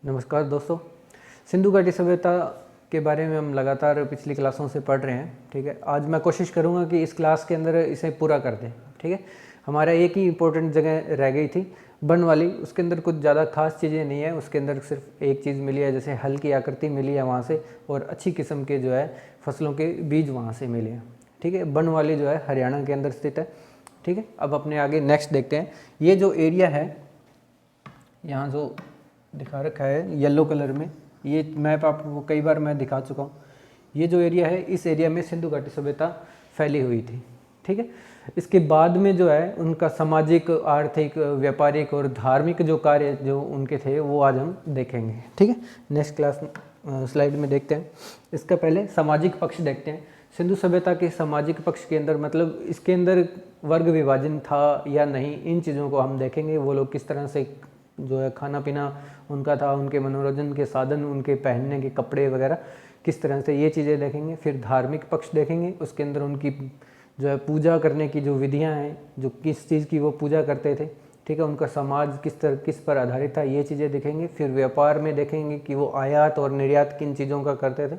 नमस्कार दोस्तों। सिंधु घाटी सभ्यता के बारे में हम लगातार पिछली क्लासों से पढ़ रहे हैं। ठीक है, आज मैं कोशिश करूंगा कि इस क्लास के अंदर इसे पूरा कर दें। ठीक है, हमारा एक ही इम्पोर्टेंट जगह रह गई थी बन वाली, उसके अंदर कुछ ज़्यादा खास चीज़ें नहीं है। उसके अंदर सिर्फ एक चीज़ मिली है, जैसे हल की आकृति मिली है वहाँ से, और अच्छी किस्म के जो है फसलों के बीज वहाँ से मिले हैं। ठीक है, बन वाली जो है हरियाणा के अंदर स्थित है। ठीक है, अब अपने आगे नेक्स्ट देखते हैं। ये जो एरिया है यहाँ जो दिखा रखा है येलो कलर में, ये मैप आपको कई बार मैं दिखा चुका हूँ। ये जो एरिया है, इस एरिया में सिंधु घाटी सभ्यता फैली हुई थी। ठीक है, इसके बाद में जो है उनका सामाजिक, आर्थिक, व्यापारिक और धार्मिक जो कार्य जो उनके थे वो आज हम देखेंगे। ठीक है, नेक्स्ट क्लास स्लाइड में देखते हैं। इसका पहले सामाजिक पक्ष देखते हैं। सिंधु सभ्यता के सामाजिक पक्ष के अंदर मतलब इसके अंदर वर्ग विभाजन था या नहीं, इन चीज़ों को हम देखेंगे। वो लोग किस तरह से जो है खाना पीना उनका था, उनके मनोरंजन के साधन, उनके पहनने के कपड़े वगैरह किस तरह से, ये चीज़ें देखेंगे। फिर धार्मिक पक्ष देखेंगे, उसके अंदर उनकी जो है पूजा करने की जो विधियां हैं, जो किस चीज़ की वो पूजा करते थे। ठीक है, उनका समाज किस पर आधारित था, ये चीज़ें देखेंगे। फिर व्यापार में देखेंगे कि वो आयात और निर्यात किन चीज़ों का करते थे।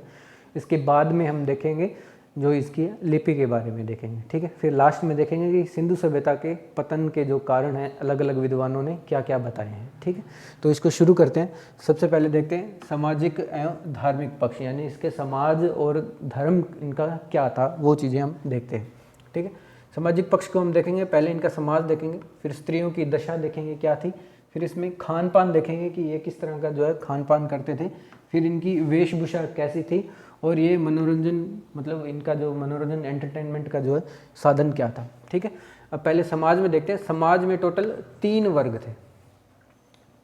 इसके बाद में हम देखेंगे जो इसकी लिपि के बारे में देखेंगे। ठीक है, फिर लास्ट में देखेंगे कि सिंधु सभ्यता के पतन के जो कारण हैं अलग अलग विद्वानों ने क्या क्या बताए हैं। ठीक है, तो इसको शुरू करते हैं। सबसे पहले देखते हैं सामाजिक एवं धार्मिक पक्ष, यानी इसके समाज और धर्म इनका क्या था, वो चीज़ें हम देखते हैं। ठीक है, सामाजिक पक्ष को हम देखेंगे। पहले इनका समाज देखेंगे, फिर स्त्रियों की दशा देखेंगे क्या थी, फिर इसमें खान पान देखेंगे कि ये किस तरह का जो है खान पान करते थे, फिर इनकी वेशभूषा कैसी थी, और ये मनोरंजन मतलब इनका जो मनोरंजन एंटरटेनमेंट का जो है साधन क्या था। ठीक है, अब पहले समाज में देखते हैं। समाज में टोटल 3 वर्ग थे।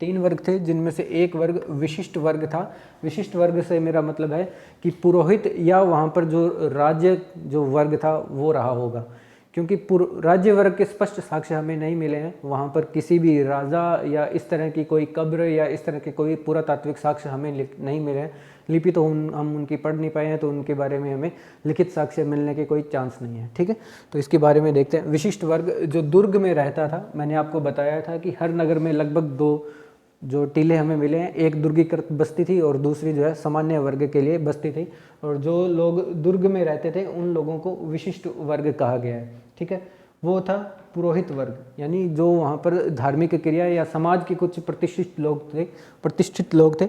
3 वर्ग थे, जिनमें से एक वर्ग विशिष्ट वर्ग था। विशिष्ट वर्ग से मेरा मतलब है कि पुरोहित या वहाँ पर जो राज्य जो वर्ग था वो रहा होगा, क्योंकि राज्य वर्ग के स्पष्ट साक्ष्य हमें नहीं मिले हैं। वहाँ पर किसी भी राजा या इस तरह की कोई कब्र या इस तरह के कोई पुरातात्विक साक्ष्य हमें नहीं मिले हैं। लिपि तो हम उनकी पढ़ नहीं पाए हैं, तो उनके बारे में हमें लिखित साक्ष्य मिलने के कोई चांस नहीं है। ठीक है, तो इसके बारे में देखते हैं। विशिष्ट वर्ग जो दुर्ग में रहता था, मैंने आपको बताया था कि हर नगर में लगभग 2 जो टीले हमें मिले हैं। एक दुर्गीकृत बस्ती थी और दूसरी जो है सामान्य वर्ग के लिए बस्ती थी, और जो लोग दुर्ग में रहते थे उन लोगों को विशिष्ट वर्ग कहा गया है। ठीक है, वो था पुरोहित वर्ग, यानी जो वहाँ पर धार्मिक क्रिया या समाज के कुछ प्रतिष्ठित लोग थे।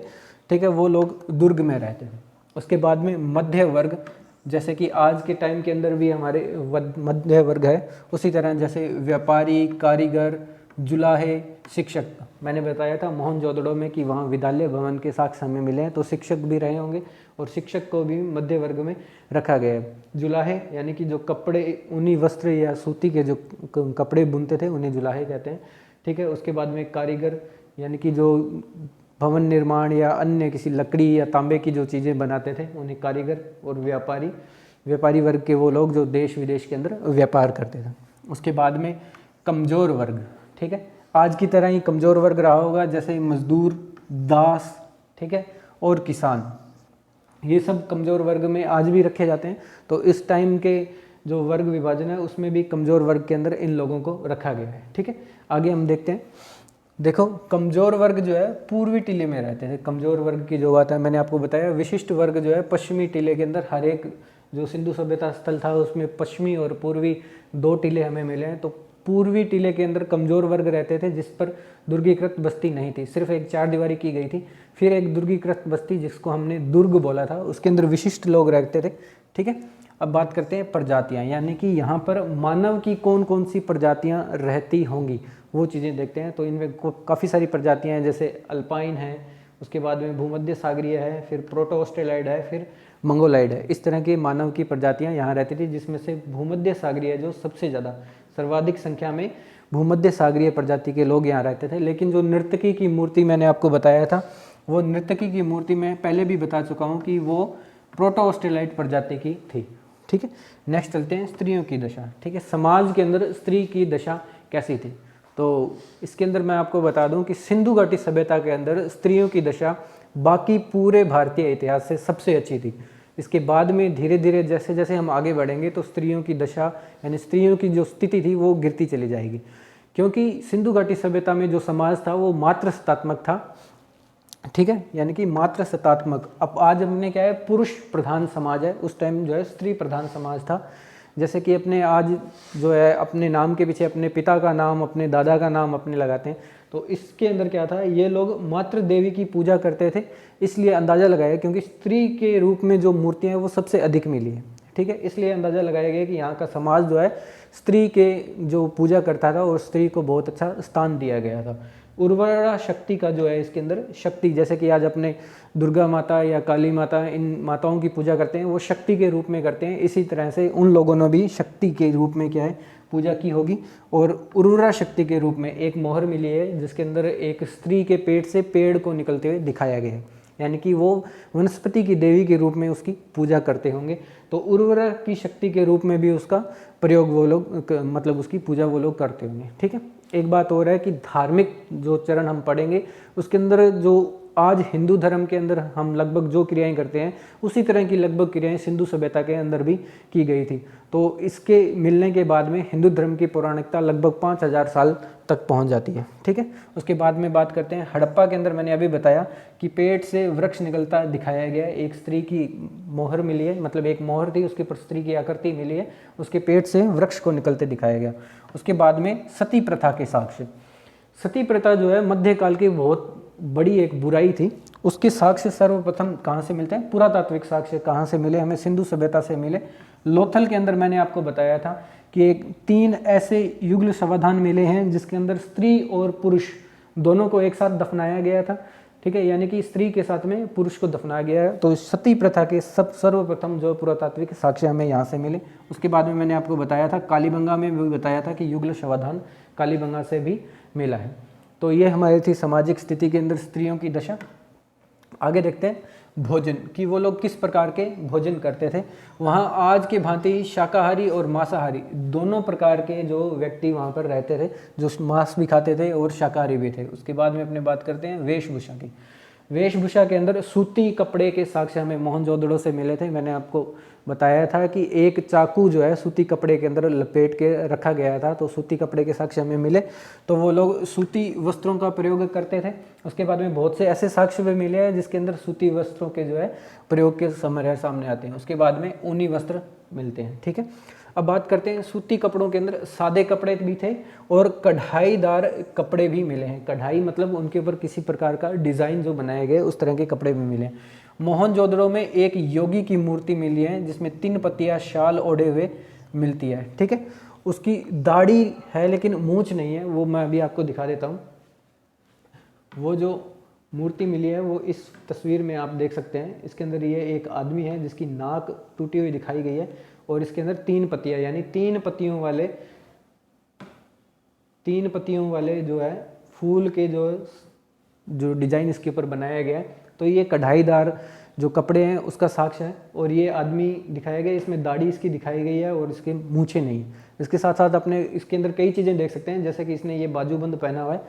ठीक है, वो लोग दुर्ग में रहते थे। उसके बाद में मध्य वर्ग, जैसे कि आज के टाइम के अंदर भी हमारे मध्य वर्ग है, उसी तरह जैसे व्यापारी, कारीगर, जुलाहे, शिक्षक। मैंने बताया था मोहनजोदड़ो में कि वहाँ विद्यालय भवन के साक्ष्य हमें मिले हैं, तो शिक्षक भी रहे होंगे, और शिक्षक को भी मध्य वर्ग में रखा गया है। जुलाहे यानी कि जो कपड़े, ऊनी वस्त्र या सूती के जो कपड़े बुनते थे उन्हें जुलाहे कहते हैं। ठीक है, उसके बाद में कारीगर यानी कि जो भवन निर्माण या अन्य किसी लकड़ी या तांबे की जो चीज़ें बनाते थे उन्हें कारीगर, और व्यापारी वर्ग के वो लोग जो देश विदेश के अंदर व्यापार करते थे। उसके बाद में कमज़ोर वर्ग। ठीक है, आज की तरह ही कमज़ोर वर्ग रहा होगा, जैसे मजदूर, दास, ठीक है, और किसान। ये सब कमज़ोर वर्ग में आज भी रखे जाते हैं। तो इस टाइम के जो वर्ग विभाजन है उसमें भी कमज़ोर वर्ग के अंदर इन लोगों को रखा गया है। ठीक है, आगे हम देखते हैं। देखो, कमज़ोर वर्ग जो है पूर्वी टीले में रहते थे। कमज़ोर वर्ग की जो बात है मैंने आपको बताया। विशिष्ट वर्ग जो है पश्चिमी टीले के अंदर, हर एक जो सिंधु सभ्यता स्थल था उसमें पश्चिमी और पूर्वी 2 टीले हमें मिले हैं। तो पूर्वी टीले के अंदर कमज़ोर वर्ग रहते थे, जिस पर दुर्गीकृत बस्ती नहीं थी, सिर्फ एक 4 दीवारी की गई थी। फिर एक दुर्गीकृत बस्ती जिसको हमने दुर्ग बोला था, उसके अंदर विशिष्ट लोग रहते थे। ठीक है, अब बात करते हैं प्रजातियां, यानी कि यहाँ पर मानव की कौन कौन सी प्रजातियां रहती होंगी, वो चीज़ें देखते हैं। तो इनमें काफ़ी सारी प्रजातियां हैं, जैसे अल्पाइन है, उसके बाद में भूमध्य सागरीय है, फिर प्रोटो ऑस्ट्रेलाइड है, फिर मंगोलाइड है। इस तरह की मानव की प्रजातियां यहाँ रहती थी, जिसमें से भूमध्य सागरीय जो सबसे ज़्यादा, सर्वाधिक संख्या में भूमध्य सागरीय प्रजाति के लोग यहाँ रहते थे। लेकिन जो नर्तकी की मूर्ति मैंने आपको बताया था, वो नर्तकी की मूर्ति मैं पहले भी बता चुका हूँ कि वो प्रोटो ऑस्ट्रेलाइड प्रजाति की थी। ठीक है, नेक्स्ट चलते हैं स्त्रियों की दशा। ठीक है, समाज के अंदर स्त्री की दशा कैसी थी, तो इसके अंदर मैं आपको बता दूं कि सिंधु घाटी सभ्यता के अंदर स्त्रियों की दशा बाकी पूरे भारतीय इतिहास से सबसे अच्छी थी। इसके बाद में धीरे धीरे जैसे जैसे हम आगे बढ़ेंगे तो स्त्रियों की दशा यानी स्त्रियों की जो स्थिति थी वो गिरती चली जाएगी, क्योंकि सिंधु घाटी सभ्यता में जो समाज था वो मात्र सत्तात्मक था। ठीक है, यानी कि मात्र सत्तात्मक। अब आज हमने क्या है, पुरुष प्रधान समाज है, उस टाइम जो है स्त्री प्रधान समाज था। जैसे कि अपने आज जो है अपने नाम के पीछे अपने पिता का नाम, अपने दादा का नाम अपने लगाते हैं, तो इसके अंदर क्या था, ये लोग मात्र देवी की पूजा करते थे। इसलिए अंदाज़ा लगाया, क्योंकि स्त्री के रूप में जो मूर्तियाँ हैं वो सबसे अधिक मिली है, ठीक है, इसलिए अंदाज़ा लगाया गया कि यहाँ का समाज जो है स्त्री के जो पूजा करता था और स्त्री को बहुत अच्छा स्थान दिया गया था। उर्वरा शक्ति का जो है इसके अंदर शक्ति, जैसे कि आज अपने दुर्गा माता या काली माता, इन माताओं की पूजा करते हैं, वो शक्ति के रूप में करते हैं। इसी तरह से उन लोगों ने भी शक्ति के रूप में क्या है पूजा की होगी। और उर्वरा शक्ति के रूप में एक मोहर मिली है, जिसके अंदर एक स्त्री के पेट से पेड़ को निकलते हुए दिखाया गया है, यानी कि वो वनस्पति की देवी के रूप में उसकी पूजा करते होंगे। तो उर्वरा की शक्ति के रूप में भी उसका प्रयोग वो लोग मतलब उसकी पूजा वो लोग करते होंगे, ठीक है। एक बात और है कि धार्मिक जो चरण हम पढ़ेंगे उसके अंदर जो आज हिंदू धर्म के अंदर हम लगभग जो क्रियाएं करते हैं उसी तरह की लगभग क्रियाएं सिंधु सभ्यता के अंदर भी की गई थी। तो इसके मिलने के बाद में हिंदू धर्म की पौराणिकता लगभग 5000 साल तक पहुंच जाती है, ठीक है। उसके बाद में बात करते हैं हड़प्पा के अंदर, मैंने अभी बताया कि पेट से वृक्ष निकलता दिखाया गया है। एक स्त्री की मोहर मिली है, मतलब एक मोहर थी, उसके ऊपर स्त्री की आकृति मिली है, उसके पेट से वृक्ष को निकलते दिखाया गया। उसके बाद में सती प्रथा के साक्ष्य। सती प्रथा जो है मध्यकाल की बहुत बड़ी एक बुराई थी। उसके साक्ष्य सर्वप्रथम कहाँ से मिलते हैं, पुरातात्विक साक्ष्य कहाँ से मिले, हमें सिंधु सभ्यता से मिले। लोथल के अंदर मैंने आपको बताया था कि एक 3 ऐसे युगल समाधान मिले हैं जिसके अंदर स्त्री और पुरुष दोनों को एक साथ दफनाया गया था, ठीक है, यानी कि स्त्री के साथ में पुरुष को दफनाया गया है। तो सती प्रथा के सर्वप्रथम जो पुरातात्विक साक्ष्य हमें यहाँ से मिले। उसके बाद में मैंने आपको बताया था कालीबंगा में भी बताया था कि युगल समाधान कालीबंगा से भी मिला है। तो ये हमारी थी सामाजिक स्थिति के अंदर स्त्रियों की दशा। आगे देखते हैं भोजन कि वो लोग किस प्रकार के भोजन करते थे। वहाँ आज के भांति शाकाहारी और मांसाहारी दोनों प्रकार के जो व्यक्ति वहाँ पर रहते थे, जो मांस भी खाते थे और शाकाहारी भी थे। उसके बाद में अपने बात करते हैं वेशभूषा की। वेशभूषा के अंदर सूती कपड़े के साक्ष्य हमें मोहनजोदड़ो से मिले थे। मैंने आपको बताया था कि एक चाकू जो है सूती कपड़े के अंदर लपेट के रखा गया था, तो सूती कपड़े के साक्ष्य हमें मिले, तो वो लोग सूती वस्त्रों का प्रयोग करते थे। उसके बाद में बहुत से ऐसे साक्ष्य भी मिले हैं जिसके अंदर सूती वस्त्रों के जो है प्रयोग के समय सामने आते हैं। उसके बाद में ऊनी वस्त्र मिलते हैं, ठीक है। अब बात करते हैं सूती कपड़ों के अंदर सादे कपड़े भी थे और कढ़ाईदार कपड़े भी मिले हैं। कढ़ाई मतलब उनके ऊपर किसी प्रकार का डिज़ाइन जो बनाए गए उस तरह के कपड़े भी मिले हैं। मोहनजोदड़ो में एक योगी की मूर्ति मिली है जिसमें 3 पत्तियां शाल ओढ़े हुए मिलती है, ठीक है। उसकी दाढ़ी है लेकिन मूंछ नहीं है, वो मैं अभी आपको दिखा देता हूँ। वो जो मूर्ति मिली है वो इस तस्वीर में आप देख सकते हैं। इसके अंदर ये एक आदमी है जिसकी नाक टूटी हुई दिखाई गई है और इसके अंदर 3 पत्तियां यानी 3 पत्तियों वाले जो है फूल के जो डिजाइन इसके ऊपर बनाया गया है। तो ये कढ़ाईदार जो कपड़े हैं उसका साक्ष्य है। और ये आदमी दिखाया गया, इसमें दाढ़ी इसकी दिखाई गई है और इसके मूछें नहीं। इसके साथ साथ अपने इसके अंदर कई चीज़ें देख सकते हैं, जैसे कि इसने ये बाजूबंद पहना हुआ है,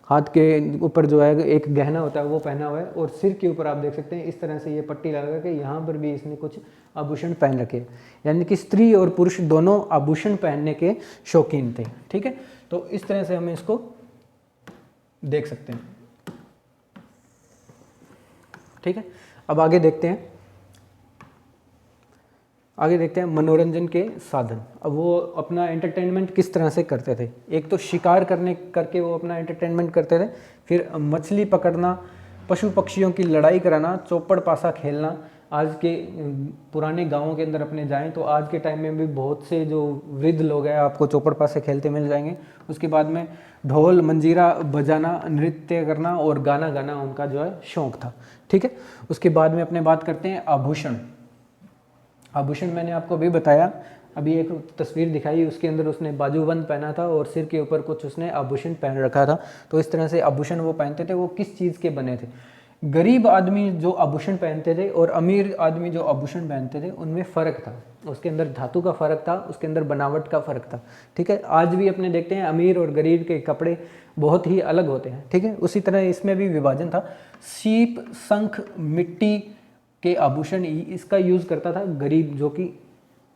हाथ के ऊपर जो है एक गहना होता है वो पहना हुआ है, और सिर के ऊपर आप देख सकते हैं इस तरह से ये पट्टी लगा के यहाँ पर भी इसने कुछ आभूषण पहन रखे, यानी कि स्त्री और पुरुष दोनों आभूषण पहनने के शौकीन थे, ठीक है। तो इस तरह से हमें इसको देख सकते हैं, ठीक है। अब आगे देखते हैं मनोरंजन के साधन। अब वो अपना एंटरटेनमेंट किस तरह से करते थे। एक तो शिकार करके वो अपना एंटरटेनमेंट करते थे, फिर मछली पकड़ना, पशु पक्षियों की लड़ाई कराना, चौपड़ पासा खेलना। आज के पुराने गांवों के अंदर अपने जाएं तो आज के टाइम में भी बहुत से जो वृद्ध लोग हैं आपको चौपड़ पासे खेलते मिल जाएंगे। उसके बाद में ढोल मंजीरा बजाना, नृत्य करना और गाना गाना उनका जो है शौक था, ठीक है। उसके बाद में अपने बात करते हैं आभूषण मैंने आपको अभी बताया, अभी एक तस्वीर दिखाई, उसके अंदर उसने बाजूबंद पहना था और सिर के ऊपर कुछ उसने आभूषण पहन रखा था। तो इस तरह से आभूषण वो पहनते थे। वो किस चीज़ के बने थे। गरीब आदमी जो आभूषण पहनते थे और अमीर आदमी जो आभूषण पहनते थे उनमें फ़र्क था। उसके अंदर धातु का फ़र्क था, उसके अंदर बनावट का फ़र्क था, ठीक है। आज भी अपने देखते हैं अमीर और गरीब के कपड़े बहुत ही अलग होते हैं, ठीक है। उसी तरह इसमें भी विभाजन था। सीप, शंख, मिट्टी के आभूषण इसका यूज़ करता था गरीब, जो कि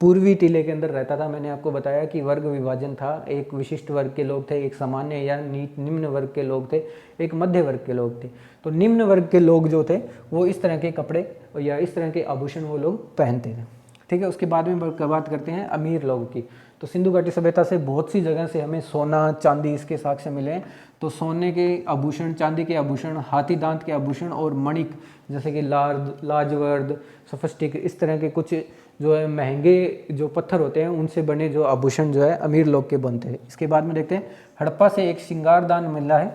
पूर्वी टीले के अंदर रहता था। मैंने आपको बताया कि वर्ग विभाजन था, एक विशिष्ट वर्ग के लोग थे, एक सामान्य या निम्न वर्ग के लोग थे, एक मध्य वर्ग के लोग थे। तो निम्न वर्ग के लोग जो थे वो इस तरह के कपड़े या इस तरह के आभूषण वो लोग पहनते थे, ठीक है। उसके बाद में बात करते हैं अमीर लोगों की। तो सिंधु घाटी सभ्यता से बहुत सी जगह से हमें सोना चांदी इसके साक्ष्य मिले हैं। तो सोने के आभूषण, चांदी के आभूषण, हाथी दांत के आभूषण और मणिक जैसे कि लाजवर्द, सफस्टिक, इस तरह के कुछ जो है महंगे जो पत्थर होते हैं उनसे बने जो आभूषण जो है अमीर लोग के बनते हैं। इसके बाद में देखते हैं हड़प्पा से एक श्रृंगारदान मिला है,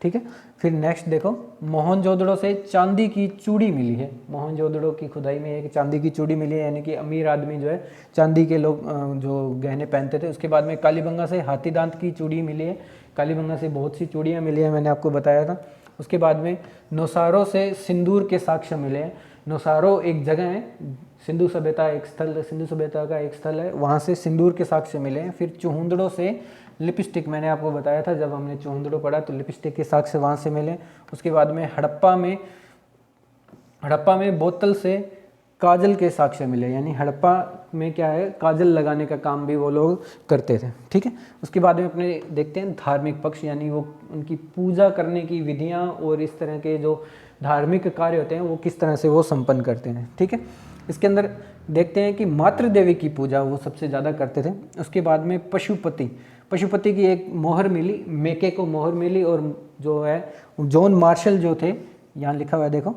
ठीक है। फिर नेक्स्ट देखो मोहनजोदड़ो से चांदी की चूड़ी मिली है। मोहनजोदड़ो की खुदाई में एक चांदी की चूड़ी मिली है, यानी कि अमीर आदमी जो है चांदी के लोग जो गहने पहनते थे। उसके बाद में कालीबंगा से हाथी दांत की चूड़ी मिली है। कालीबंगा से बहुत सी चूड़ियाँ मिली हैं, मैंने आपको बताया था। उसके बाद में नौसारो से सिंदूर के साक्ष्य मिले हैं। नौसारो एक जगह है, सिंधु सभ्यता एक स्थल, सिंधु सभ्यता का एक स्थल है, वहाँ से सिंदूर के साक्ष्य मिले हैं। फिर चुहुंदड़ो से लिपस्टिक, मैंने आपको बताया था जब हमने चुहुंदड़ो पढ़ा तो लिपस्टिक के साक्ष्य वहाँ से मिले। उसके बाद में हड़प्पा में बोतल से काजल के साक्ष्य मिले, यानी हड़प्पा में क्या है काजल लगाने का काम भी वो लोग करते थे, ठीक है। उसके बाद में अपने देखते हैं धार्मिक पक्ष, यानी वो उनकी पूजा करने की विधियाँ और इस तरह के जो धार्मिक कार्य होते हैं वो किस तरह से वो संपन्न करते हैं, ठीक है। इसके अंदर देखते हैं कि मातृ देवी की पूजा वो सबसे ज़्यादा करते थे। उसके बाद में पशुपति की एक मोहर मिली, मेके को मोहर मिली, और जो है जॉन मार्शल जो थे, यहाँ लिखा हुआ है देखो,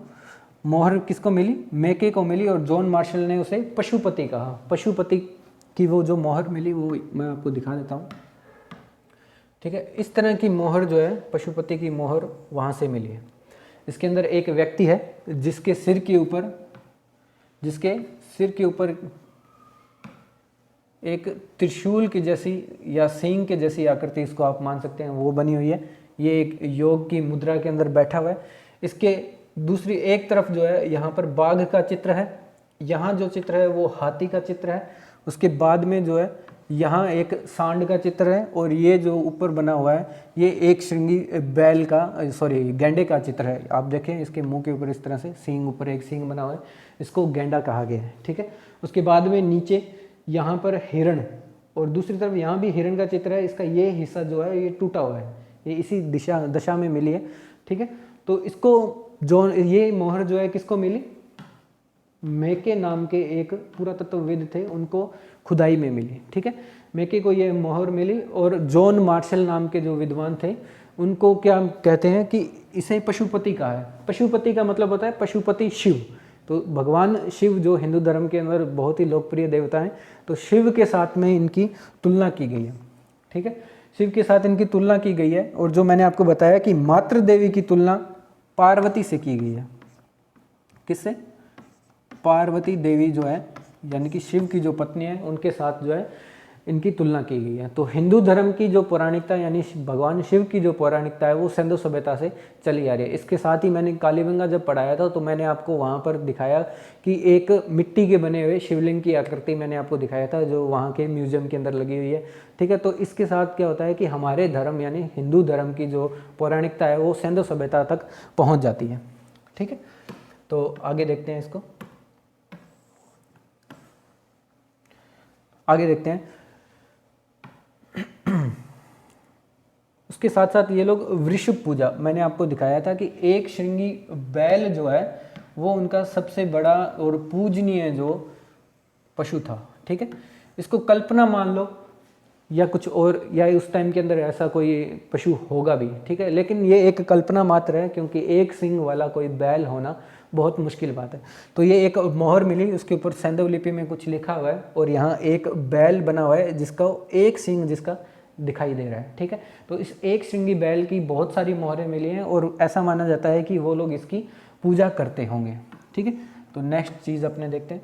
मोहर किसको मिली, मेके को मिली, और जॉन मार्शल ने उसे पशुपति कहा। पशुपति की वो जो मोहर मिली वो मैं आपको दिखा देता हूँ, ठीक है। इस तरह की मोहर जो है पशुपति की मोहर वहाँ से मिली है। इसके अंदर एक व्यक्ति है जिसके सिर के ऊपर एक त्रिशूल की जैसी या सींग के जैसी आकृति, इसको आप मान सकते हैं, वो बनी हुई है। ये एक योग की मुद्रा के अंदर बैठा हुआ है। इसके दूसरी एक तरफ जो है यहाँ पर बाघ का चित्र है, यहाँ जो चित्र है वो हाथी का चित्र है। उसके बाद में जो है यहाँ एक सांड का चित्र है, और ये जो ऊपर बना हुआ है ये एक श्रृंगी गैंडे का चित्र है। आप देखें इसके मुंह के ऊपर इस तरह से सींग, ऊपर एक सींग बना हुआ है, इसको गैंडा कहा गया है, ठीक है। उसके बाद में नीचे यहाँ पर हिरण, और दूसरी तरफ यहाँ भी हिरण का चित्र है। इसका ये हिस्सा जो है ये टूटा हुआ है, ये इसी दशा में मिली है, ठीक है। तो इसको जो ये मोहर जो है किसको मिली, मेके नाम के एक पुरातत्वविद थे, उनको खुदाई में मिली, ठीक है। मेके को ये मोहर मिली, और जॉन मार्शल नाम के जो विद्वान थे उनको क्या कहते हैं कि इसे पशुपति कहा है। पशुपति का मतलब होता है पशुपति शिव। तो भगवान शिव जो हिंदू धर्म के अंदर बहुत ही लोकप्रिय देवता हैं, तो शिव के साथ में इनकी तुलना की गई है, ठीक है। शिव के साथ इनकी तुलना की गई है। और जो मैंने आपको बताया कि मातृ देवी की तुलना पार्वती से की गई है। किससे? पार्वती देवी जो है, यानी कि शिव की जो पत्नी है, उनके साथ जो है इनकी तुलना की गई है। तो हिंदू धर्म की जो पौराणिकता, यानी भगवान शिव की जो पौराणिकता है, वो सिंधु सभ्यता से चली आ रही है। इसके साथ ही मैंने कालीबंगा जब पढ़ाया था तो मैंने आपको वहाँ पर दिखाया कि एक मिट्टी के बने हुए शिवलिंग की आकृति मैंने आपको दिखाया था, जो वहाँ के म्यूजियम के अंदर लगी हुई है, ठीक है। तो इसके साथ क्या होता है कि हमारे धर्म यानी हिंदू धर्म की जो पौराणिकता है वो सिंधु सभ्यता तक पहुँच जाती है, ठीक है। तो आगे देखते हैं इसको, आगे देखते हैं। उसके साथ साथ ये लोग वृषभ पूजा, मैंने आपको दिखाया था कि एक श्रृंगी बैल जो है वो उनका सबसे बड़ा और पूजनीय जो पशु था, ठीक है। इसको कल्पना मान लो या कुछ और, या उस टाइम के अंदर ऐसा कोई पशु होगा भी, ठीक है, लेकिन ये एक कल्पना मात्र है, क्योंकि एक सिंग वाला कोई बैल होना बहुत मुश्किल बात है। तो ये एक मोहर मिली, उसके ऊपर सैंधव लिपि में कुछ लिखा हुआ है, और यहाँ एक बैल बना हुआ है जिसका एक सिंग जिसका दिखाई दे रहा है, ठीक है। तो इस एक श्रृंगी बैल की बहुत सारी मोहरें मिली हैं, और ऐसा माना जाता है कि वो लोग इसकी पूजा करते होंगे, ठीक है। तो नेक्स्ट चीज़ अपने देखते हैं,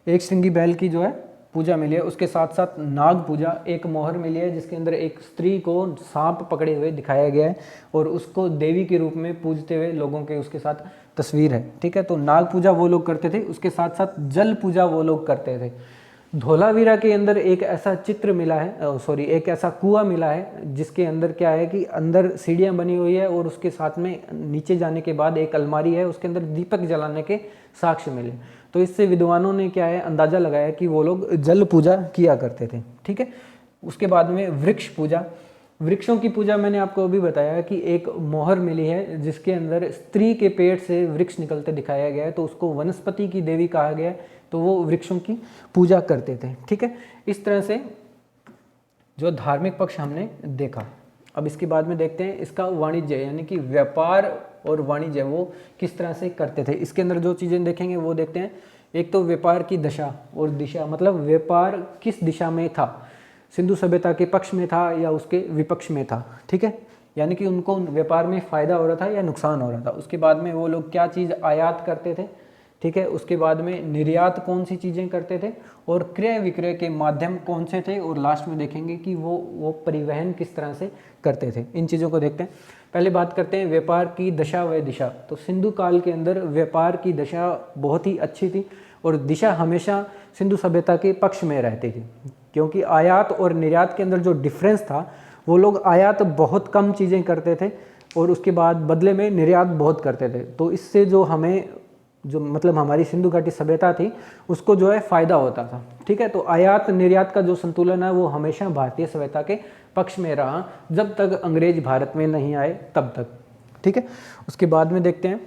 एक श्रृंगी बैल की जो है पूजा मिली है। उसके साथ साथ नाग पूजा, एक मोहर मिली है जिसके अंदर एक स्त्री को सांप पकड़े हुए दिखाया गया है, और उसको देवी के रूप में पूजते हुए लोगों के उसके साथ तस्वीर है, ठीक है। तो नाग पूजा वो लोग करते थे। उसके साथ साथ जल पूजा वो लोग करते थे। धोलावीरा के अंदर एक ऐसा चित्र मिला है, सॉरी एक ऐसा कुआं मिला है जिसके अंदर क्या है कि अंदर सीढ़ियाँ बनी हुई है और उसके साथ में नीचे जाने के बाद एक अलमारी है, उसके अंदर दीपक जलाने के साक्ष्य मिले। तो इससे विद्वानों ने क्या है अंदाज़ा लगाया कि वो लोग जल पूजा किया करते थे। ठीक है, उसके बाद में वृक्ष पूजा, वृक्षों की पूजा मैंने आपको अभी बताया कि एक मोहर मिली है जिसके अंदर स्त्री के पेट से वृक्ष निकलते दिखाया गया है, तो उसको वनस्पति की देवी कहा गया है, तो वो वृक्षों की पूजा करते थे। ठीक है, इस तरह से जो धार्मिक पक्ष हमने देखा। अब इसके बाद में देखते हैं इसका वाणिज्य, यानी कि व्यापार और वाणिज्य वो किस तरह से करते थे। इसके अंदर जो चीज़ें देखेंगे वो देखते हैं। एक तो व्यापार की दशा और दिशा, मतलब व्यापार किस दिशा में था, सिंधु सभ्यता के पक्ष में था या उसके विपक्ष में था। ठीक है, यानी कि उनको व्यापार में फ़ायदा हो रहा था या नुकसान हो रहा था। उसके बाद में वो लोग क्या चीज़ आयात करते थे। ठीक है, उसके बाद में निर्यात कौन सी चीज़ें करते थे और क्रय विक्रय के माध्यम कौन से थे, और लास्ट में देखेंगे कि वो परिवहन किस तरह से करते थे। इन चीज़ों को देखते हैं। पहले बात करते हैं व्यापार की दशा व दिशा। तो सिंधु काल के अंदर व्यापार की दशा बहुत ही अच्छी थी और दिशा हमेशा सिंधु सभ्यता के पक्ष में रहती थी, क्योंकि आयात और निर्यात के अंदर जो डिफरेंस था, वो लोग आयात बहुत कम चीज़ें करते थे और उसके बाद बदले में निर्यात बहुत करते थे। तो इससे जो हमें जो मतलब हमारी सिंधु घाटी सभ्यता थी उसको जो है फ़ायदा होता था। ठीक है, तो आयात निर्यात का जो संतुलन है वो हमेशा भारतीय सभ्यता के पक्ष में रहा, जब तक अंग्रेज भारत में नहीं आए तब तक। ठीक है, उसके बाद में देखते हैं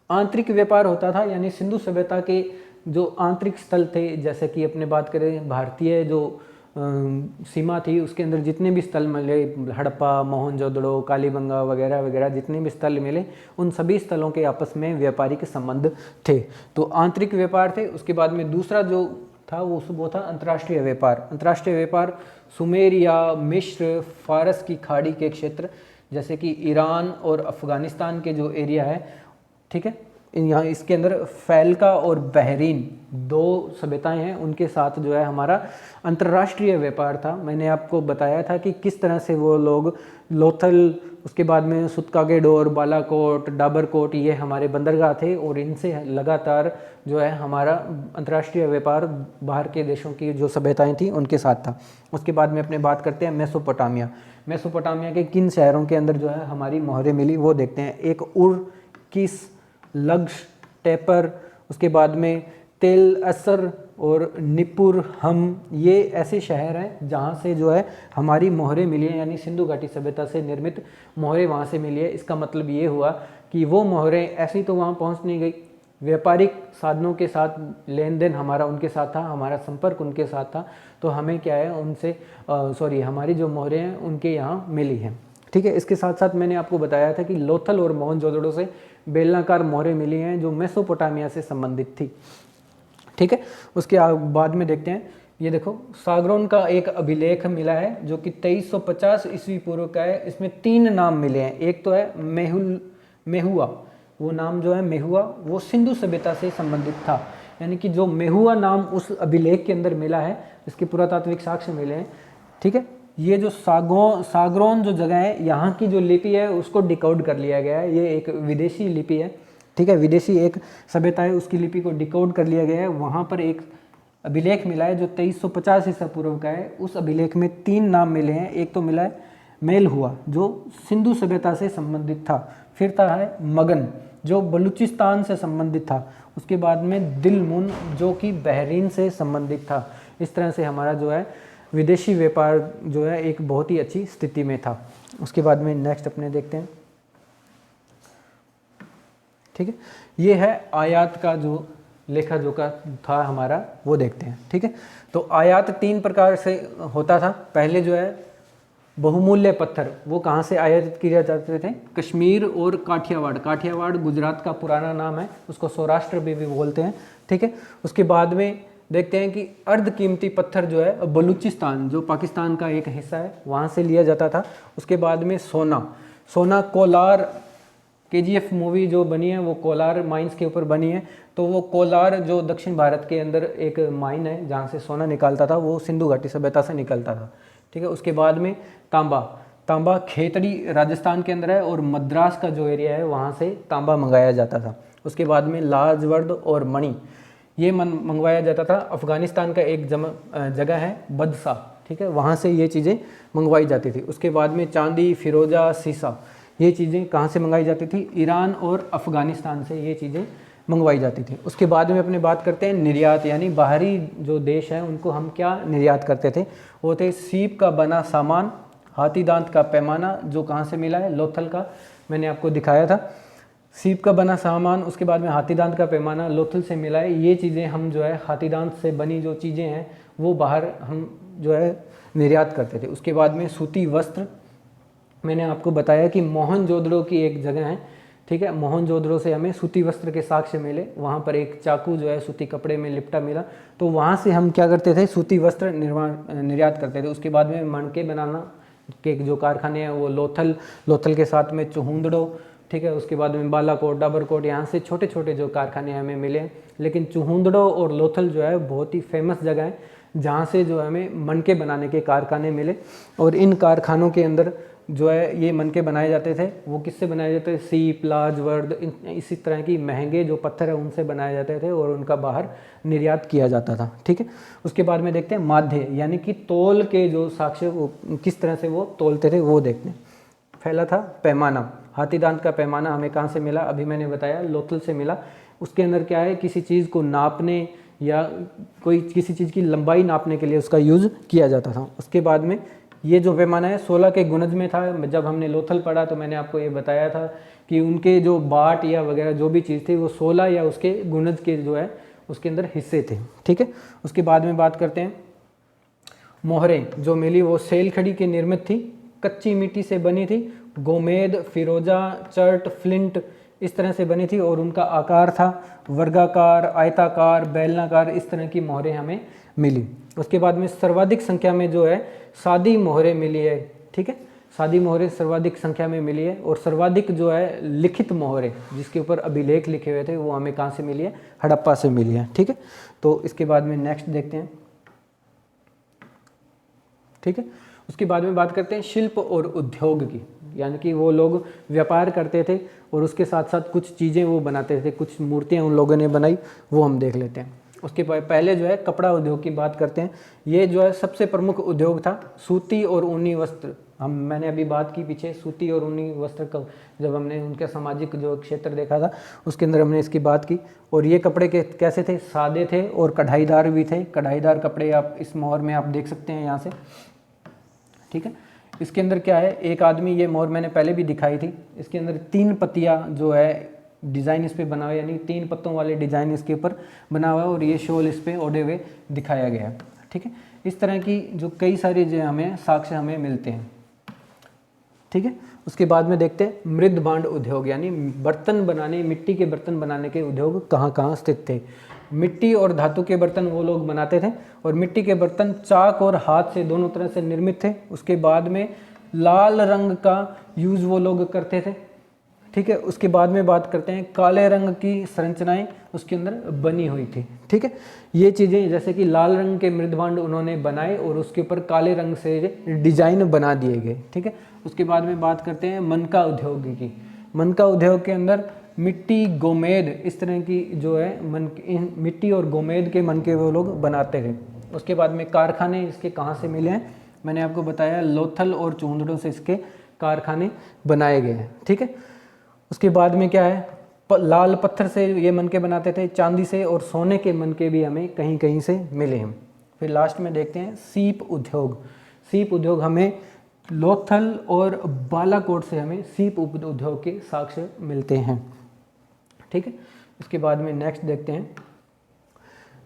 आंतरिक व्यापार होता था, यानी सिंधु सभ्यता के जो आंतरिक स्थल थे, जैसे कि अपने बात करें भारतीय जो सीमा थी उसके अंदर जितने भी स्थल मिले, हड़प्पा, मोहनजोदड़ो, कालीबंगा वगैरह वगैरह जितने भी स्थल मिले, उन सभी स्थलों के आपस में व्यापारिक संबंध थे। तो आंतरिक व्यापार थे। उसके बाद में दूसरा जो था वो था अंतर्राष्ट्रीय व्यापार। अंतर्राष्ट्रीय व्यापार सुमेर या मिस्र, फारस की खाड़ी के क्षेत्र जैसे कि ईरान और अफ़गानिस्तान के जो एरिया है, ठीक है, यहाँ इसके अंदर फैलका और बहरीन दो सभ्यताएं हैं, उनके साथ जो है हमारा अंतर्राष्ट्रीय व्यापार था। मैंने आपको बताया था कि किस तरह से वो लोग लोथल, उसके बाद में सुतकागेडोर, बालाकोट, डाबरकोट, ये हमारे बंदरगाह थे और इनसे लगातार जो है हमारा अंतर्राष्ट्रीय व्यापार बाहर के देशों की जो सभ्यताएं थी उनके साथ था। उसके बाद में अपने बात करते हैं मेसोपोटामिया। मेसोपोटामिया के किन शहरों के अंदर जो है हमारी मोहरें मिली वो देखते हैं। एक उर, किस, लक्ष, टेपर, उसके बाद में तेल असर और निपुर हम, ये ऐसे शहर हैं जहाँ से जो है हमारी मोहरें मिली हैं, यानी सिंधु घाटी सभ्यता से निर्मित मोहरें वहाँ से मिली है। इसका मतलब ये हुआ कि वो मोहरें ऐसी तो वहाँ पहुँच नहीं गई, व्यापारिक साधनों के साथ लेन देन हमारा उनके साथ था, हमारा संपर्क उनके साथ था, तो हमें क्या है उनसे हमारी जो मोहरें हैं उनके यहाँ मिली हैं। ठीक है, इसके साथ साथ मैंने आपको बताया था कि लोथल और मोहनजोदड़ो से बेलनाकार मोहरें मिली हैं जो मेसोपोटामिया से संबंधित थी। ठीक है, उसके बाद में देखते हैं, ये देखो सागरोन का एक अभिलेख मिला है जो कि 2350 ईस्वी पूर्व का है। इसमें 3 नाम मिले हैं। एक तो है मेहुआ, वो नाम जो है मेहुआ वो सिंधु सभ्यता से संबंधित था, यानी कि जो मेहुआ नाम उस अभिलेख के अंदर मिला है, इसके पुरातात्विक साक्ष्य मिले हैं। ठीक है, ये जो सागरोन जो जगह है, यहाँ की जो लिपि है उसको डिकोड कर लिया गया है। ये एक विदेशी लिपि है। ठीक है, विदेशी एक सभ्यता है, उसकी लिपि को डिकोड कर लिया गया है। वहाँ पर एक अभिलेख मिला है जो 2350 ईसा पूर्व का है। उस अभिलेख में 3 नाम मिले हैं। एक तो मिला है मेलहुआ जो सिंधु सभ्यता से संबंधित था, फिर था है मगन जो बलूचिस्तान से संबंधित था, उसके बाद में दिलमुन जो कि बहरीन से संबंधित था। इस तरह से हमारा जो है विदेशी व्यापार जो है एक बहुत ही अच्छी स्थिति में था। उसके बाद में नेक्स्ट अपने देखते हैं। ठीक है, ये है आयात का जो लेखा जोखा था हमारा, वो देखते हैं। ठीक है, तो आयात 3 प्रकार से होता था। पहले जो है बहुमूल्य पत्थर, वो कहाँ से आयात किया जाते थे? कश्मीर और काठियावाड़। काठियावाड़ गुजरात का पुराना नाम है, उसको सौराष्ट्र भी बोलते हैं। ठीक है, उसके बाद में देखते हैं कि अर्ध कीमती पत्थर जो है बलूचिस्तान जो पाकिस्तान का एक हिस्सा है वहाँ से लिया जाता था। उसके बाद में सोना कोलार, KGF मूवी जो बनी है वो कोलार माइंस के ऊपर बनी है, तो वो कोलार जो दक्षिण भारत के अंदर एक माइन है जहाँ से सोना निकालता था, वो सिंधु घाटी सभ्यता से निकलता था। ठीक है, उसके बाद में तांबा खेतड़ी राजस्थान के अंदर है और मद्रास का जो एरिया है वहाँ से तांबा मंगाया जाता था। उसके बाद में लाजवर्द और मणि, ये मंगवाया जाता था। अफ़गानिस्तान का एक जगह है बदसा, ठीक है, वहाँ से ये चीज़ें मंगवाई जाती थी। उसके बाद में चांदी, फिरोजा, सीसा, ये चीज़ें कहाँ से मंगाई जाती थी? ईरान और अफ़गानिस्तान से ये चीज़ें मंगवाई जाती थी। उसके बाद में अपने बात करते हैं निर्यात, यानी बाहरी जो देश हैं उनको हम क्या निर्यात करते थे? वो थे सीप का बना सामान, हाथी दांत का पैमाना, जो कहाँ से मिला है? लोथल का, मैंने आपको दिखाया था। सीप का बना सामान, उसके बाद में हाथी दांत का पैमाना लोथल से मिला है। ये चीज़ें हम जो है हाथी दांत से बनी जो चीज़ें हैं वो बाहर हम जो है निर्यात करते थे। उसके बाद में सूती वस्त्र, मैंने आपको बताया कि मोहनजोदड़ो की एक जगह है, ठीक है, मोहनजोदड़ो से हमें सूती वस्त्र के साक्ष्य मिले। वहाँ पर एक चाकू जो है सूती कपड़े में लिपटा मिला, तो वहाँ से हम क्या करते थे? सूती वस्त्र निर्यात करते थे। उसके बाद में मणके बनाना के जो कारखाने हैं वो लोथल के साथ में चुहुंदड़ो, ठीक है, उसके बाद में बालाकोट, डाबरकोट, यहाँ से छोटे छोटे जो कारखाने हमें मिले। लेकिन चुहुंदड़ो और लोथल जो है बहुत ही फेमस जगह है जहाँ से जो हमें मनके बनाने के कारखाने मिले। और इन कारखानों के अंदर जो है ये मनके बनाए जाते थे, वो किससे बनाए जाते थे? सीप, लाज, वर्द, इसी तरह की महंगे जो पत्थर है उनसे बनाए जाते थे और उनका बाहर निर्यात किया जाता था, ठीक है। उसके बाद में देखते हैं माध्य, यानी कि तोल के जो साक्ष्य वो किस तरह से वो तोलते थे वो देखते हैं। पहला था पैमाना, हाथी दांत का पैमाना हमें कहाँ से मिला? अभी मैंने बताया लोथल से मिला। उसके अंदर क्या है? किसी चीज़ को नापने या कोई किसी चीज़ की लंबाई नापने के लिए उसका यूज़ किया जाता था। उसके बाद में ये जो पैमाना है 16 के गुणज में था। जब हमने लोथल पढ़ा तो मैंने आपको ये बताया था कि उनके जो बाट या वगैरह जो भी चीज़ थी वो 16 या उसके गुणज के जो है उसके अंदर हिस्से थे, ठीक है। उसके बाद में बात करते हैं मोहरें जो मिली वो सेल खड़ी की निर्मित थी, कच्ची मिट्टी से बनी थी, गोमेद, फिरोजा, चर्ट, फ्लिंट इस तरह से बनी थी और उनका आकार था वर्गाकार, आयताकार, बेलनाकार, इस तरह की मोहरें हमें मिली। उसके बाद में सर्वाधिक संख्या में जो है सादी मोहरें मिली है, ठीक है, सादी मोहरें सर्वाधिक संख्या में मिली है। और सर्वाधिक जो है लिखित मोहरें जिसके ऊपर अभिलेख लिखे हुए थे वो हमें कहाँ से मिली है? हड़प्पा से मिली है, ठीक है। तो इसके बाद में नेक्स्ट देखते हैं, ठीक है। उसके बाद में बात करते हैं शिल्प और उद्योग की, यानी कि वो लोग व्यापार करते थे और उसके साथ साथ कुछ चीज़ें वो बनाते थे, कुछ मूर्तियाँ उन लोगों ने बनाई, वो हम देख लेते हैं। उसके पहले जो है कपड़ा उद्योग की बात करते हैं। ये जो है सबसे प्रमुख उद्योग था। सूती और ऊनी वस्त्र, मैंने अभी बात की पीछे सूती और ऊनी वस्त्र का, जब हमने उनके सामाजिक जो क्षेत्र देखा था उसके अंदर हमने इसकी बात की। और ये कपड़े के कैसे थे? सादे थे और कढ़ाईदार भी थे। कढ़ाईदार कपड़े आप इस मोहर में आप देख सकते हैं यहाँ से, ठीक है। इसके अंदर क्या है? एक आदमी, ये मोहर मैंने पहले भी दिखाई थी, इसके अंदर 3 पत्तियाँ जो है डिज़ाइन इस पे बना हुआ है, यानी 3 पत्तों वाले डिज़ाइन इसके ऊपर बना हुआ है और ये शॉल इस पे ओढ़े हुए दिखाया गया है, ठीक है। इस तरह की जो कई सारे जो हमें साक्ष्य हमें मिलते हैं, ठीक है। उसके बाद में देखते हैं मृद भांड उद्योग, यानी बर्तन बनाने, मिट्टी के बर्तन बनाने के उद्योग कहाँ कहाँ स्थित थे। मिट्टी और धातु के बर्तन वो लोग बनाते थे और मिट्टी के बर्तन चाक और हाथ से दोनों तरह से निर्मित थे। उसके बाद में लाल रंग का यूज़ वो लोग करते थे, ठीक है। उसके बाद में बात करते हैं काले रंग की संरचनाएं उसके अंदर बनी हुई थी, ठीक है। ये चीज़ें जैसे कि लाल रंग के मृदभांड उन्होंने बनाए और उसके ऊपर काले रंग से डिजाइन बना दिए गए, ठीक है। उसके बाद में बात करते हैं मनका उद्योग की। मनका उद्योग के अंदर मिट्टी, गोमेद, इस तरह की जो है मिट्टी और गोमेद के मनके वो लोग बनाते थे। उसके बाद में कारखाने इसके कहाँ से मिले हैं? मैंने आपको बताया लोथल और चुहुंदड़ों से इसके कारखाने बनाए गए हैं, ठीक है। उसके बाद में क्या है? लाल पत्थर से ये मनके बनाते थे, चांदी से और सोने के मनके भी हमें कहीं कहीं से मिले हैं। फिर लास्ट में देखते हैं सीप उद्योग। सीप उद्योग हमें लोथल और बालाकोट से हमें सीप उद्योग के साक्ष्य मिलते हैं, ठीक है। उसके बाद में नेक्स्ट देखते हैं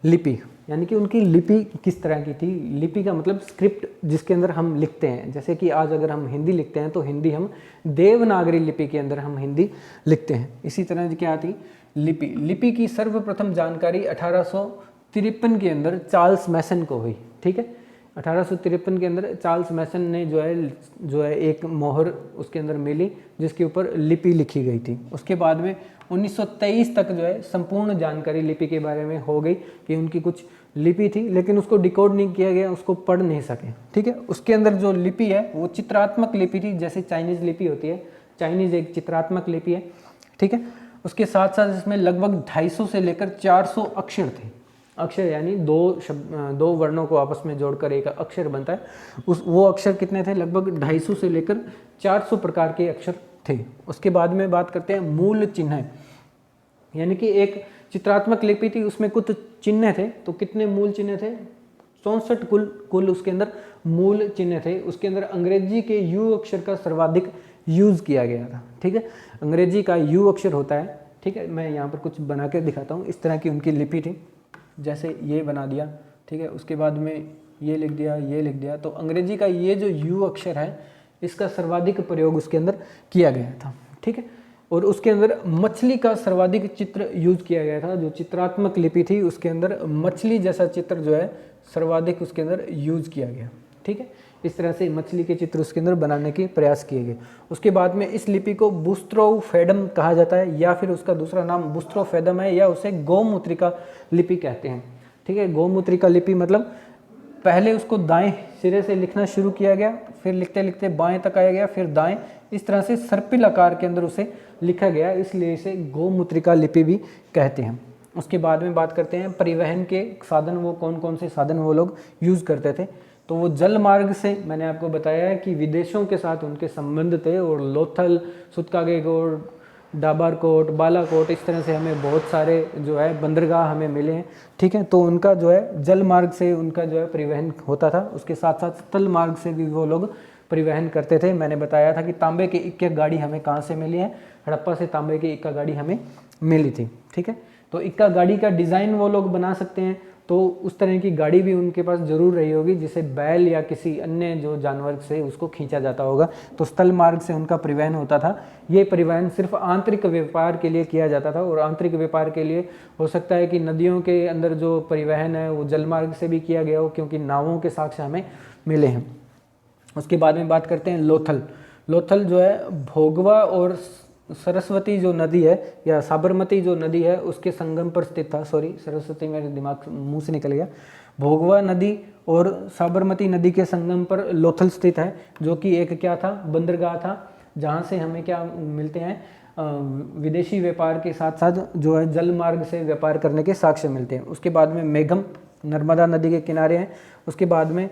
लिपि, यानी कि उनकी लिपि किस तरह की थी। लिपि का मतलब स्क्रिप्ट जिसके अंदर हम लिखते हैं। जैसे कि आज अगर हम हिंदी लिखते हैं तो हिंदी हम देवनागरी लिपि के अंदर हम हिंदी लिखते हैं। इसी तरह क्या आती लिपि। लिपि की सर्वप्रथम जानकारी 1853 के अंदर चार्ल्स मैसन को हुई, ठीक है। 1853 के अंदर चार्ल्स मैसन ने जो है एक मोहर उसके अंदर मिली जिसके ऊपर लिपि लिखी गई थी। उसके बाद में 1923 तक जो है संपूर्ण जानकारी लिपि के बारे में हो गई कि उनकी कुछ लिपि थी लेकिन उसको डिकोड नहीं किया गया, उसको पढ़ नहीं सके, ठीक है। उसके अंदर जो लिपि है वो चित्रात्मक लिपि थी, जैसे चाइनीज़ लिपि होती है। चाइनीज़ एक चित्रात्मक लिपि है, ठीक है। उसके साथ साथ इसमें लगभग 250 से लेकर 400 अक्षर थे, अक्षर यानी दो वर्णों को आपस में जोड़कर एक अक्षर बनता है। वो अक्षर कितने थे? लगभग 250 से लेकर 400 प्रकार के अक्षर थे। उसके बाद में बात करते हैं मूल चिन्ह, यानी कि एक चित्रात्मक लिपि थी, उसमें कुछ चिन्ह थे। तो कितने मूल चिन्ह थे? 64 कुल उसके अंदर मूल चिन्ह थे। उसके अंदर अंग्रेजी के यू अक्षर का सर्वाधिक यूज किया गया था। ठीक है, अंग्रेजी का यू अक्षर होता है। ठीक है, मैं यहाँ पर कुछ बना के दिखाता हूँ। इस तरह की उनकी लिपि थी, जैसे ये बना दिया। ठीक है, उसके बाद में ये लिख दिया, ये लिख दिया। तो अंग्रेजी का ये जो यू अक्षर है, इसका सर्वाधिक प्रयोग उसके अंदर किया गया था। ठीक है, और उसके अंदर मछली का सर्वाधिक चित्र यूज किया गया था। जो चित्रात्मक लिपि थी उसके अंदर मछली जैसा चित्र जो है सर्वाधिक उसके अंदर यूज किया गया। ठीक है, इस तरह से मछली के चित्र उसके अंदर बनाने के प्रयास किए गए। उसके बाद में इस लिपि को बुस्त्रोफेडम कहा जाता है, या फिर उसका दूसरा नाम बुस्त्रोफेदम है, या उसे गौमूत्रिका लिपि कहते हैं। ठीक है, गौमूत्रिका लिपि मतलब पहले उसको दाएं सिरे से लिखना शुरू किया गया, फिर लिखते लिखते बाएं तक आया गया, फिर दाएं, इस तरह से सर्पिल आकार के अंदर उसे लिखा गया, इसलिए इसे गौमूत्रिका लिपि भी कहते हैं। उसके बाद में बात करते हैं परिवहन के साधन, वो कौन कौन से साधन वो लोग यूज करते थे। तो वो जल मार्ग से, मैंने आपको बताया है कि विदेशों के साथ उनके संबंध थे, और लोथल, सुतकागेगोड, डाबारकोट, बालाकोट, इस तरह से हमें बहुत सारे जो है बंदरगाह हमें मिले हैं। ठीक है, तो उनका जो है जल मार्ग से उनका जो है परिवहन होता था। उसके साथ साथ स्थल मार्ग से भी वो लोग परिवहन करते थे। मैंने बताया था कि तांबे की इक्का गाड़ी हमें कहाँ से मिली है? हड़प्पा से तांबे की इक्का गाड़ी हमें मिली थी। ठीक है, तो इक्का गाड़ी का डिज़ाइन वो लोग बना सकते हैं, तो उस तरह की गाड़ी भी उनके पास जरूर रही होगी, जिसे बैल या किसी अन्य जो जानवर से उसको खींचा जाता होगा। तो स्थल मार्ग से उनका परिवहन होता था। ये परिवहन सिर्फ आंतरिक व्यापार के लिए किया जाता था, और आंतरिक व्यापार के लिए हो सकता है कि नदियों के अंदर जो परिवहन है वो जल मार्ग से भी किया गया हो, क्योंकि नावों के साक्ष्य हमें मिले हैं। उसके बाद में बात करते हैं लोथल। लोथल जो है भोगवा और सरस्वती जो नदी है, या साबरमती जो नदी है, उसके संगम पर स्थित था। सॉरी, सरस्वती मेरे दिमाग मुंह से निकल गया। भोगवा नदी और साबरमती नदी के संगम पर लोथल स्थित है, जो कि एक क्या था? बंदरगाह था, जहाँ से हमें क्या मिलते हैं? विदेशी व्यापार के साथ साथ जो है जल मार्ग से व्यापार करने के साक्ष्य मिलते हैं। उसके बाद में मेघम नर्मदा नदी के किनारे हैं। उसके बाद में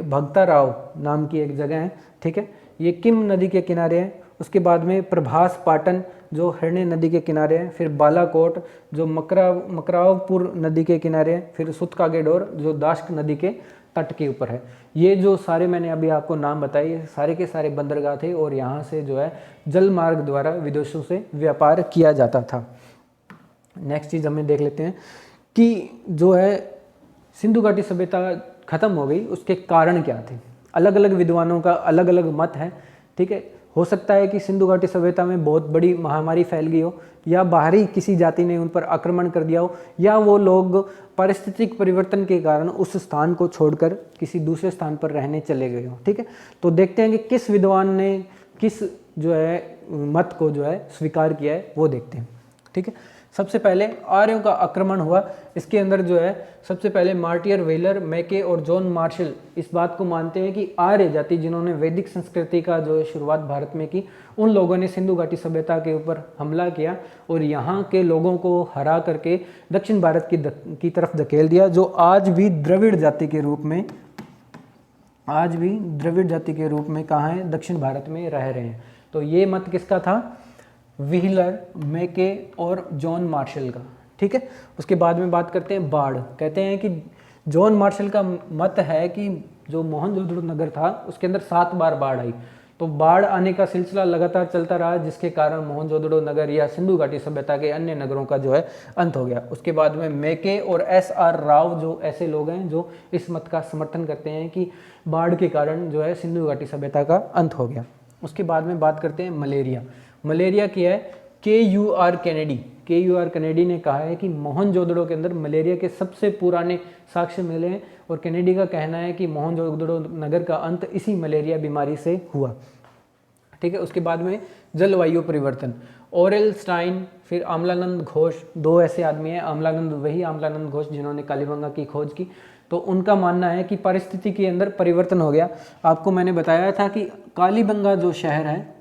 भगताराव नाम की एक जगह है। ठीक है, ये किम नदी के किनारे है। उसके बाद में प्रभास पाटन जो हरणे नदी के किनारे है। फिर बालाकोट जो मकरावपुर नदी के किनारे है। फिर सुतकागेडोर जो दाश्क नदी के तट के ऊपर है। ये जो सारे मैंने अभी आपको नाम बताए, ये सारे के सारे बंदरगाह थे, और यहाँ से जो है जल मार्ग द्वारा विदेशों से व्यापार किया जाता था। नेक्स्ट चीज़ हमें देख लेते हैं कि जो है सिंधु घाटी सभ्यता खत्म हो गई, उसके कारण क्या थे? अलग अलग विद्वानों का अलग अलग मत है। ठीक है, हो सकता है कि सिंधु घाटी सभ्यता में बहुत बड़ी महामारी फैल गई हो, या बाहरी किसी जाति ने उन पर आक्रमण कर दिया हो, या वो लोग पारिस्थितिक परिवर्तन के कारण उस स्थान को छोड़कर किसी दूसरे स्थान पर रहने चले गए हो। ठीक है, तो देखते हैं कि किस विद्वान ने किस जो है मत को जो है स्वीकार किया है, वो देखते हैं। ठीक है, सबसे पहले आर्यों का आक्रमण हुआ। इसके अंदर जो है सबसे पहले मार्टियर वेलर, मैके और जॉन मार्शल इस बात को मानते हैं कि आर्य जाति, जिन्होंने वैदिक संस्कृति का जो शुरुआत भारत में की, उन लोगों ने सिंधु घाटी सभ्यता के ऊपर हमला किया और यहाँ के लोगों को हरा करके दक्षिण भारत की तरफ धकेल दिया, जो आज भी द्रविड़ जाति के रूप में कहाँ है? दक्षिण भारत में रह रहे हैं। तो ये मत किसका था? व्हीलर, मैके और जॉन मार्शल का। ठीक है, उसके बाद में बात करते हैं बाढ़। कहते हैं कि जॉन मार्शल का मत है कि जो मोहनजोदड़ो नगर था उसके अंदर 7 बार बाढ़ आई। तो बाढ़ आने का सिलसिला लगातार चलता रहा, जिसके कारण मोहनजोदड़ो नगर या सिंधु घाटी सभ्यता के अन्य नगरों का जो है अंत हो गया। उसके बाद में मैके और SR राव जो ऐसे लोग हैं जो इस मत का समर्थन करते हैं कि बाढ़ के कारण जो है सिंधु घाटी सभ्यता का अंत हो गया। उसके बाद में बात करते हैं मलेरिया। मलेरिया क्या है? KUR कैनेडी ने कहा है कि मोहनजोदड़ो के अंदर मलेरिया के सबसे पुराने साक्ष्य मिले हैं, और कैनेडी का कहना है कि मोहनजोदड़ो नगर का अंत इसी मलेरिया बीमारी से हुआ। ठीक है, उसके बाद में जलवायु परिवर्तन, ओरेल स्टाइन, फिर आमलानंद घोष, 2 ऐसे आदमी हैं। वही आमलानंद घोष जिन्होंने कालीबंगा की खोज की। तो उनका मानना है कि परिस्थिति के अंदर परिवर्तन हो गया। आपको मैंने बताया था कि कालीबंगा जो शहर है,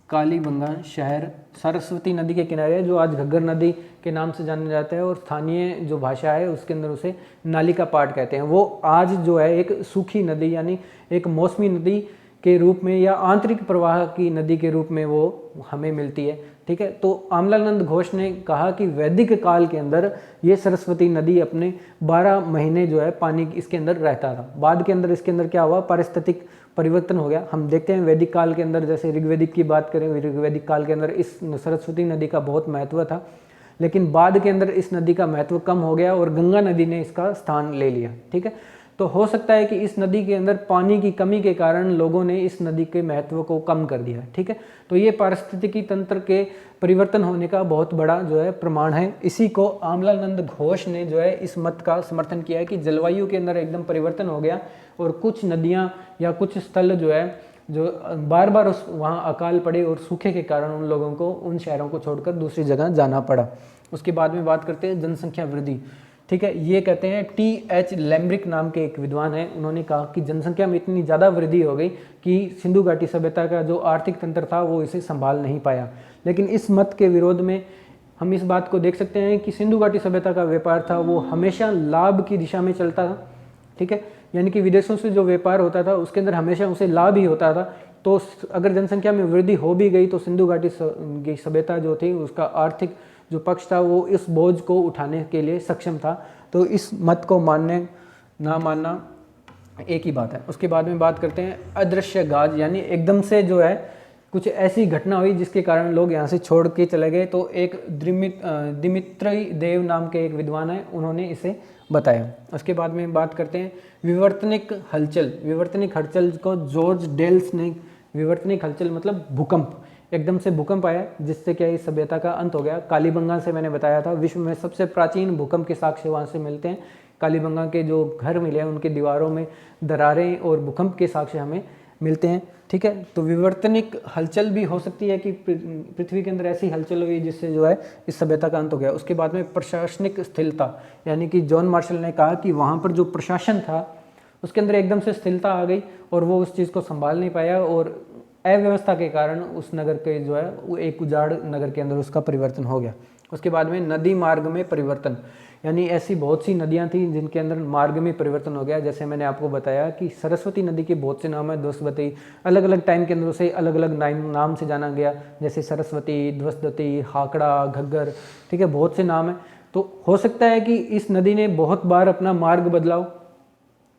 कालीबंगा शहर सरस्वती नदी के किनारे है, जो आज घग्गर नदी के नाम से जाना जाता है, और स्थानीय जो भाषा है उसके अंदर उसे नाली का पाट कहते हैं। वो आज जो है एक सूखी नदी यानी एक मौसमी नदी के रूप में या आंतरिक प्रवाह की नदी के रूप में वो हमें मिलती है। ठीक है, तो आमलानंद घोष ने कहा कि वैदिक काल के अंदर ये सरस्वती नदी अपने 12 महीने जो है पानी इसके अंदर रहता था। बाद के अंदर इसके अंदर क्या हुआ, पारिस्थितिक परिवर्तन हो गया। हम देखते हैं वैदिक काल के अंदर, जैसे ऋग्वेदिक की बात करें, ऋग्वेदिक काल के अंदर इस सरस्वती नदी का बहुत महत्व था, लेकिन बाद के अंदर इस नदी का महत्व कम हो गया और गंगा नदी ने इसका स्थान ले लिया। ठीक है, तो हो सकता है कि इस नदी के अंदर पानी की कमी के कारण लोगों ने इस नदी के महत्व को कम कर दिया। ठीक है, तो ये पारिस्थितिकी तंत्र के परिवर्तन होने का बहुत बड़ा जो है प्रमाण है। इसी को आमलानंद घोष ने जो है इस मत का समर्थन किया है कि जलवायु के अंदर एकदम परिवर्तन हो गया और कुछ नदियाँ या कुछ स्थल जो है जो बार बार उस वहाँ अकाल पड़े और सूखे के कारण उन लोगों को उन शहरों को छोड़कर दूसरी जगह जाना पड़ा। उसके बाद में बात करते हैं जनसंख्या वृद्धि। ठीक है, ये कहते हैं T.H. लैम्ब्रिक नाम के एक विद्वान हैं, उन्होंने कहा कि जनसंख्या में इतनी ज़्यादा वृद्धि हो गई कि सिंधु घाटी सभ्यता का जो आर्थिक तंत्र था वो इसे संभाल नहीं पाया। लेकिन इस मत के विरोध में हम इस बात को देख सकते हैं कि सिंधु घाटी सभ्यता का व्यापार था वो हमेशा लाभ की दिशा में चलता था। ठीक है, यानी कि विदेशों से जो व्यापार होता था उसके अंदर हमेशा उसे लाभ ही होता था। तो अगर जनसंख्या में वृद्धि हो भी गई तो सिंधु घाटी की सभ्यता जो थी उसका आर्थिक जो पक्ष था वो इस बोझ को उठाने के लिए सक्षम था। तो इस मत को मानने ना मानना एक ही बात है। उसके बाद में बात करते हैं अदृश्य गाज, यानी एकदम से जो है कुछ ऐसी घटना हुई जिसके कारण लोग यहाँ से छोड़ के चले गए। तो एक दिमित्री देव नाम के एक विद्वान है, उन्होंने इसे बताया। उसके बाद में बात करते हैं विवर्तनिक हलचल। विवर्तनिक हलचल को जॉर्ज डेल्स ने, विवर्तनिक हलचल मतलब भूकंप, एकदम से भूकंप आया जिससे क्या इस सभ्यता का अंत हो गया। कालीबंगा से मैंने बताया था विश्व में सबसे प्राचीन भूकंप के साक्ष्य वहाँ से मिलते हैं। कालीबंगा के जो घर मिले हैं उनकी दीवारों में दरारें और भूकंप के साक्ष्य हमें मिलते हैं। ठीक है, तो विवर्तनिक हलचल भी हो सकती है कि पृथ्वी के अंदर ऐसी हलचल हुई जिससे जो है इस सभ्यता का अंत हो गया। उसके बाद में प्रशासनिक स्थिरता, यानी कि जॉन मार्शल ने कहा कि वहाँ पर जो प्रशासन था उसके अंदर एकदम से स्थिरता आ गई और वो उस चीज़ को संभाल नहीं पाया और अव्यवस्था के कारण उस नगर के जो है वो एक उजाड़ नगर के अंदर उसका परिवर्तन हो गया। उसके बाद में नदी मार्ग में परिवर्तन, यानी ऐसी बहुत सी नदियां थी जिनके अंदर मार्ग में परिवर्तन हो गया। जैसे मैंने आपको बताया कि सरस्वती नदी के बहुत से नाम है, ध्वसवती, अलग अलग टाइम के अंदर उसे अलग अलग नाम से जाना गया, जैसे सरस्वती, ध्वसवती, हाकड़ा, घग्गर। ठीक है, बहुत से नाम है। तो हो सकता है कि इस नदी ने बहुत बार अपना मार्ग बदला हो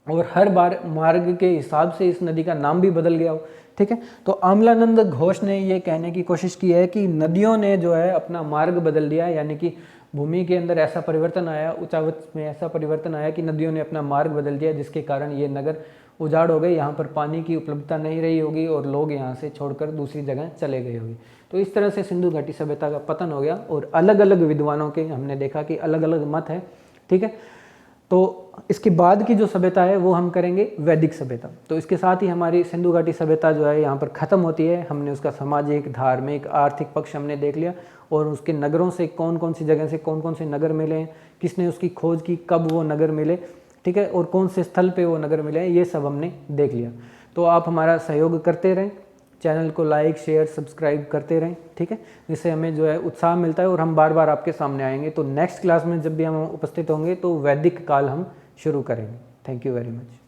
और हर बार मार्ग के हिसाब से इस नदी का नाम भी बदल गया हो। ठीक है, तो आमलानंद घोष ने ये कहने की कोशिश की है कि नदियों ने जो है अपना मार्ग बदल दिया, यानी कि भूमि के अंदर ऐसा परिवर्तन आया, ऊंचावच में ऐसा परिवर्तन आया कि नदियों ने अपना मार्ग बदल दिया, जिसके कारण ये नगर उजाड़ हो गए, यहाँ पर पानी की उपलब्धता नहीं रही होगी और लोग यहाँ से छोड़कर दूसरी जगह चले गए होंगे। तो इस तरह से सिंधु घाटी सभ्यता का पतन हो गया और अलग अलग विद्वानों के हमने देखा कि अलग अलग मत है। ठीक है, तो इसके बाद की जो सभ्यता है वो हम करेंगे वैदिक सभ्यता। तो इसके साथ ही हमारी सिंधु घाटी सभ्यता जो है यहाँ पर ख़त्म होती है। हमने उसका सामाजिक, धार्मिक, आर्थिक पक्ष हमने देख लिया और उसके नगरों से कौन कौन सी जगह से कौन कौन से नगर मिले हैं, किसने उसकी खोज की, कब वो नगर मिले, ठीक है, और कौन से स्थल पे वो नगर मिले हैं, ये सब हमने देख लिया। तो आप हमारा सहयोग करते रहें, चैनल को लाइक, शेयर, सब्सक्राइब करते रहें। ठीक है, जिससे हमें जो है उत्साह मिलता है और हम बार बार आपके सामने आएंगे। तो नेक्स्ट क्लास में जब भी हम उपस्थित होंगे तो वैदिक काल हम शुरू करेंगे। Thank you very much.